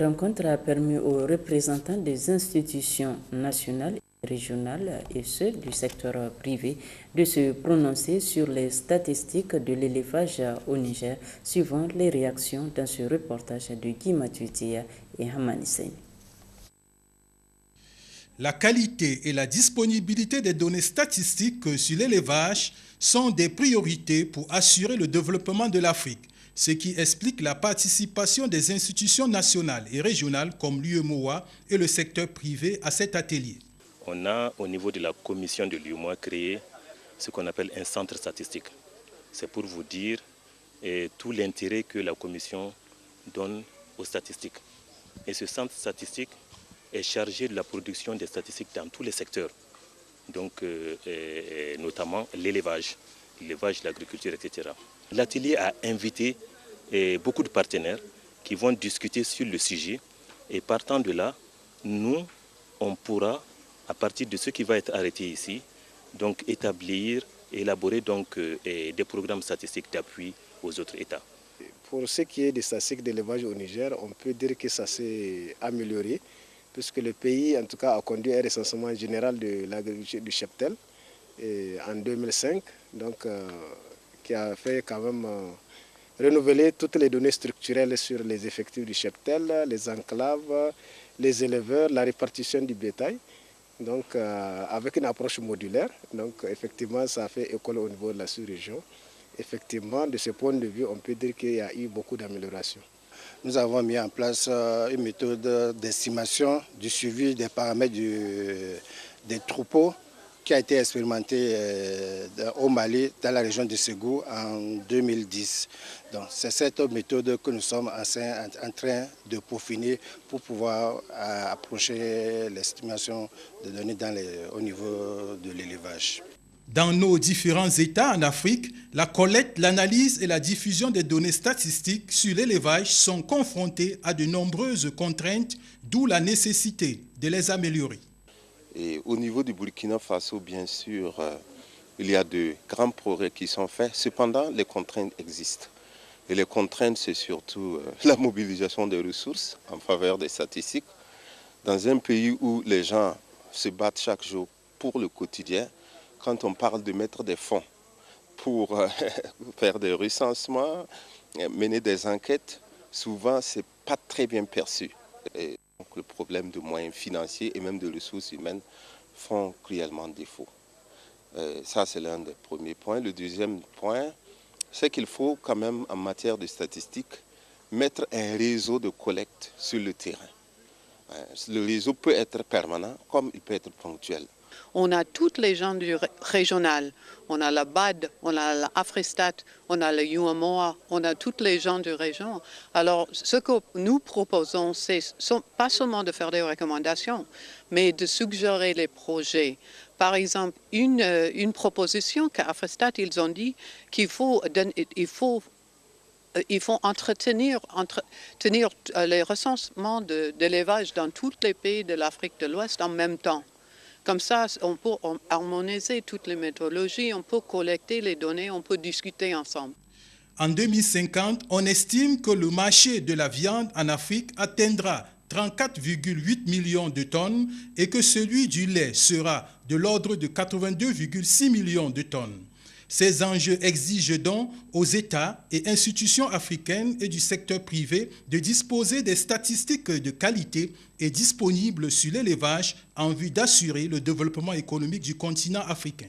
rencontre a permis aux représentants des institutions nationales et régionales et ceux du secteur privé de se prononcer sur les statistiques de l'élevage au Niger, suivant les réactions dans ce reportage de Guy Matutia et Hamani Seyni. La qualité et la disponibilité des données statistiques sur l'élevage sont des priorités pour assurer le développement de l'Afrique, ce qui explique la participation des institutions nationales et régionales comme l'UEMOA et le secteur privé à cet atelier. On a au niveau de la commission de l'UEMOA créé ce qu'on appelle un centre statistique. C'est pour vous dire tout l'intérêt que la commission donne aux statistiques. Et ce centre statistique est chargé de la production des statistiques dans tous les secteurs, donc notamment l'élevage, l'agriculture, etc. L'atelier a invité beaucoup de partenaires qui vont discuter sur le sujet et partant de là, nous, on pourra, à partir de ce qui va être arrêté ici, donc élaborer donc, des programmes statistiques d'appui aux autres États. Pour ce qui est des statistiques d'élevage au Niger, on peut dire que ça s'est amélioré, puisque le pays, en tout cas, a conduit un recensement général de l'agriculture du cheptel en 2005, donc, qui a fait quand même renouveler toutes les données structurelles sur les effectifs du cheptel, les enclaves, les éleveurs, la répartition du bétail, donc avec une approche modulaire. Donc effectivement, ça a fait école au niveau de la sous-région. Effectivement, de ce point de vue, on peut dire qu'il y a eu beaucoup d'améliorations. Nous avons mis en place une méthode d'estimation du suivi des paramètres des troupeaux qui a été expérimentée au Mali, dans la région de Ségou, en 2010. Donc c'est cette méthode que nous sommes en train de peaufiner pour pouvoir approcher l'estimation des données au niveau de l'élevage. Dans nos différents États en Afrique, la collecte, l'analyse et la diffusion des données statistiques sur l'élevage sont confrontées à de nombreuses contraintes, d'où la nécessité de les améliorer. Et au niveau du Burkina Faso, bien sûr, il y a de grands progrès qui sont faits. Cependant, les contraintes existent. Et les contraintes, c'est surtout la mobilisation des ressources en faveur des statistiques. Dans un pays où les gens se battent chaque jour pour le quotidien, quand on parle de mettre des fonds pour faire des recensements, mener des enquêtes, souvent, ce n'est pas très bien perçu. Et donc, le problème de moyens financiers et même de ressources humaines font cruellement défaut. Ça, c'est l'un des premiers points. Le deuxième point, c'est qu'il faut quand même, en matière de statistiques, mettre un réseau de collecte sur le terrain. Le réseau peut être permanent comme il peut être ponctuel. On a toutes les gens du régional, on a la BAD, on a l'Afristat, on a le UMOA, on a toutes les gens de région. Alors, ce que nous proposons, c'est pas seulement de faire des recommandations, mais de suggérer les projets. Par exemple, une proposition qu'à Afristat, ils ont dit qu'il faut entretenir les recensements d'élevage dans tous les pays de l'Afrique de l'Ouest en même temps. Comme ça, on peut harmoniser toutes les méthodologies, on peut collecter les données, on peut discuter ensemble. En 2050, on estime que le marché de la viande en Afrique atteindra 34,8 millions de tonnes et que celui du lait sera de l'ordre de 82,6 millions de tonnes. Ces enjeux exigent donc aux États et institutions africaines et du secteur privé de disposer des statistiques de qualité et disponibles sur l'élevage en vue d'assurer le développement économique du continent africain.